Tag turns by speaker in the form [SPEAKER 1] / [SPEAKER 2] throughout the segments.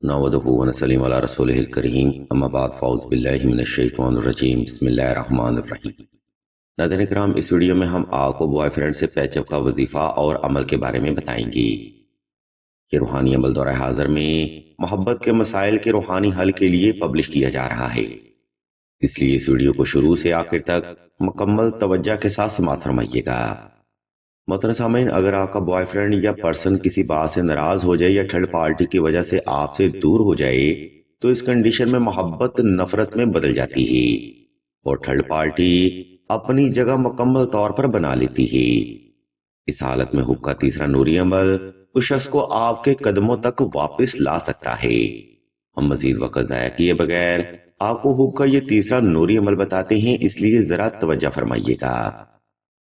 [SPEAKER 1] नहमदुहु व नसल्ली अला रसूलिहिल करीम अम्मा बाद फ़ाउज़ बिल्लाहि मिनश शैतानिर रजीम बिस्मिल्लाहिर रहमानिर रहीम। नाज़रीन किराम, इस वीडियो में हम आपको बॉयफ्रेंड से पैचअप का वजीफ़ा और अमल के बारे में बताएंगे। ये रूहानी अमल दौर हाज़िर में मोहब्बत के मसाइल के रूहानी हल के लिए पब्लिश किया जा रहा है, इसलिए इस वीडियो को शुरू से आखिर तक मुकम्मल तवज्जो के साथ समाअत फरमाइएगा। मोहतरम सामीन, अगर आपका बॉयफ्रेंड या पर्सन किसी बात से नाराज हो जाए या थर्ड पार्टी की वजह से आपसे दूर हो जाए तो इस कंडीशन में मोहब्बत नफरत में बदल जाती है और थर्ड पार्टी अपनी जगह मुकम्मल तौर पर बना लेती है। इस हालत में हुक का तीसरा नूरी अमल उस शख्स को आपके कदमों तक वापस ला सकता है। हम मजीद वक्त जाया किए बगैर आपको हुक का ये तीसरा नूरी अमल बताते हैं, इसलिए जरा तवज्जो फरमाइएगा।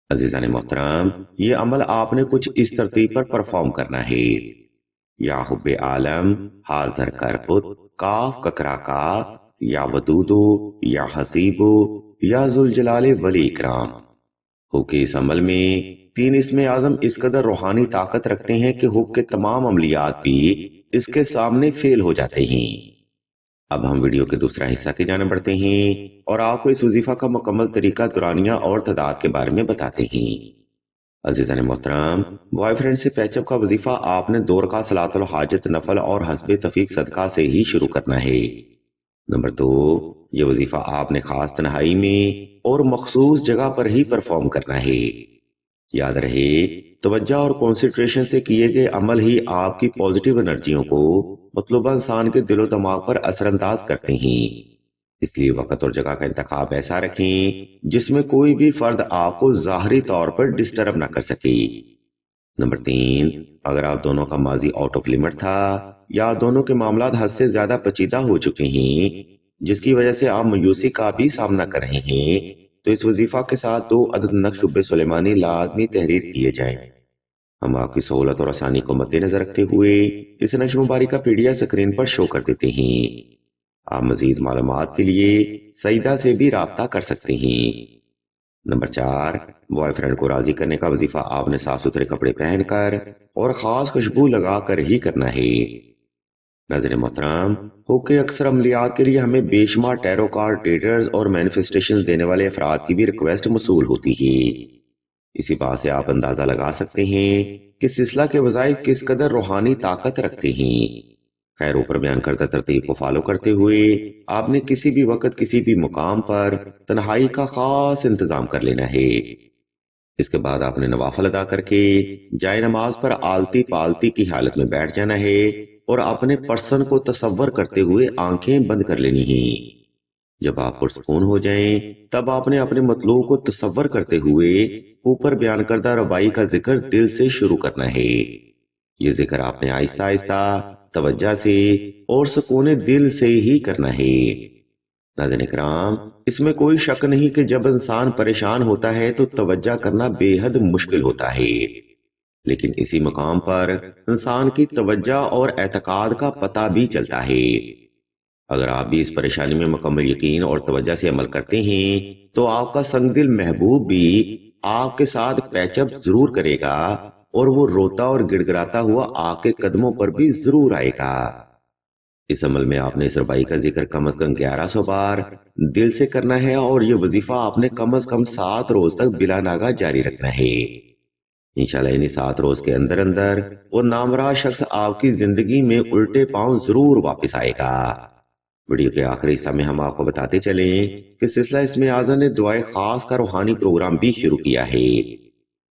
[SPEAKER 1] अजीजान मोहतरम, ये अमल आपने कुछ इस तरतीब पर परफॉर्म करना है। या हुब्बे आलम हाजर करपुत काफ ककरा का या वदूदो या हसीबो या जुल जलाले वली इकराम। हुक के इस अमल में तीन इसमें आजम इस कदर रूहानी ताकत रखते हैं कि हुक के तमाम अमलियात भी इसके सामने फेल हो जाते हैं। अब हम वीडियो के दूसरा हिस्सा की जाने बढ़ते हैं और आपको इस वजीफा का मुकम्मल तरीका, दुरानिया और तदाद के बारे में बताते हैं। अजीज़ान मोहतरम, बॉयफ्रेंड से पैचअप का वजीफा आपने 2 रकात सलातुल हाजत नफल और हस्बे तफीक सदका से ही शुरू करना है। नंबर 2, ये वजीफा आपने खास तन्हाई में और मखसूस जगह पर ही परफॉर्म करना है। याद रहे, तवज्जो और कॉन्सेंट्रेशन से किए गए अमल ही आपकी पॉजिटिव एनर्जियों को मतलूबा इंसान के दिलो दिमाग पर असरअंदाज करते हैं, इसलिए वक्त और जगह का इंतखाब ऐसा रखें जिसमें कोई भी फर्द आपको ज़ाहरी तौर पर डिस्टर्ब ना कर सके। नंबर 3, अगर आप दोनों का माजी आउट ऑफ लिमिट था या दोनों के मामला हद से ज्यादा पेचीदा हो चुके हैं जिसकी वजह से आप मायूसी का भी सामना कर रहे हैं, तो इस वजीफा के साथ 2 अदद नक्श शुब्बे सुलेमानी लाजमी तहरीर किए जाएं। हम आपकी सहूलत और आसानी को मद्देनजर रखते हुए इस नक्श मुबारक का पीडीएफ स्क्रीन पर शो कर देते हैं। आप मजीद मालूमात के लिए सईदा से भी राब्ता कर सकते हैं। नंबर 4, बॉयफ्रेंड को राजी करने का वजीफा आपने साफ सुथरे कपड़े पहनकर और खास खुशबू लगाकर ही करना है। नाज़रीन मोहतरम, हुक के अक्सर अमलियात के लिए हमें बेशुमार टैरो कार्ड ट्रेडर्स और मैनिफेस्टेशन देने वाले अफराद की भी रिक्वेस्ट मसूल होती है। इसी बात से आप अंदाजा लगा सकते हैं कि सिलसिला के वज़ाइफ किस कदर रूहानी ताकत रखते हैं। खैर, ऊपर बयान करता तरतीब को फॉलो करते हुए आपने किसी भी वक्त किसी भी मुकाम पर तन्हाई का खास इंतजाम कर लेना है। इसके बाद आपने नवाफल अदा करके जाए नमाज पर आलती पालती की हालत में बैठ जाना है और अपने पर्सन को तसव्वुर करते हुए आंखें बंद कर लेनी है। जब आप पुरसुकून हो जाएं, तब आपने अपने मतलूब को तसव्वुर करते हुए ऊपर बयान करदा रबाई का जिक्र दिल से शुरू करना है। ये जिक्र आपने आहिस्ता आहिस्ता तवज्जो से और सुकून दिल से ही करना है। नाज़रीन इकराम, इसमें कोई शक नहीं कि जब इंसान परेशान होता है तो तवज्जो करना बेहद मुश्किल होता है, लेकिन इसी मुकाम पर इंसान की तवज्जो और एतकाद का पता भी चलता है। अगर आप भी इस परेशानी में मुकम्मल यकीन और तवज्जो से अमल करते हैं तो आपका संगदिल महबूब भी आपके साथ पैचअप जरूर करेगा और वो रोता और गिड़गिड़ाता हुआ आपके कदमों पर भी जरूर आएगा। इस अमल में आपने इस रबाई का जिक्र कम से कम 1100 बार दिल से करना है और ये वजीफा आपने कम से कम 7 रोज तक बिला नागा जारी रखना है। इंशाल्लाह इन्हीं 7 रोज के अंदर अंदर वो नामराज शख्स आपकी जिंदगी में उल्टे पांव जरूर वापस आएगा। वीडियो के आखिरी हिस्सा में हम आपको बताते चले कि सिलसिला इसमें आज़म ने दुआए खास का रूहानी प्रोग्राम भी शुरू किया है।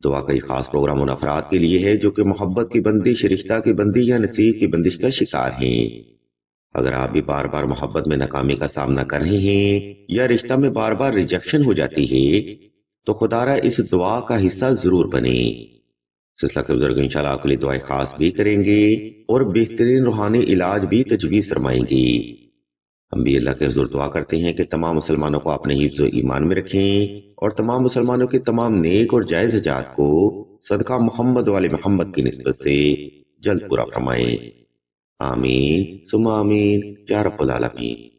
[SPEAKER 1] दुआ का खास प्रोग्राम उन अफराद के लिए है जो कि मोहब्बत की बंदिश, रिश्ता की बंदी या नसीब की बंदिश का शिकार हैं। अगर आप भी बार बार मोहब्बत में नाकामी का सामना कर रहे हैं या रिश्ता में बार बार रिजेक्शन हो जाती है तो खुदारा इस दुआ का हिस्सा जरूर बने। सिलसिला के बुजुर्ग इंशाल्लाह आपके लिए दुआएं खास भी करेंगे और बेहतरीन रूहानी इलाज भी तजवीज फरमाएंगे। हम भी अल्लाह के हुजूर दुआ करते हैं कि तमाम मुसलमानों को अपने हिफ्ज़ ईमान में रखें और तमाम मुसलमानों के तमाम नेक और जायज़ हजात को सदका मोहम्मद वाले मोहम्मद की निस्बत से जल्द पूरा फरमाएं। आमीन सुम्मा आमीन या रब्बुल आलमीन।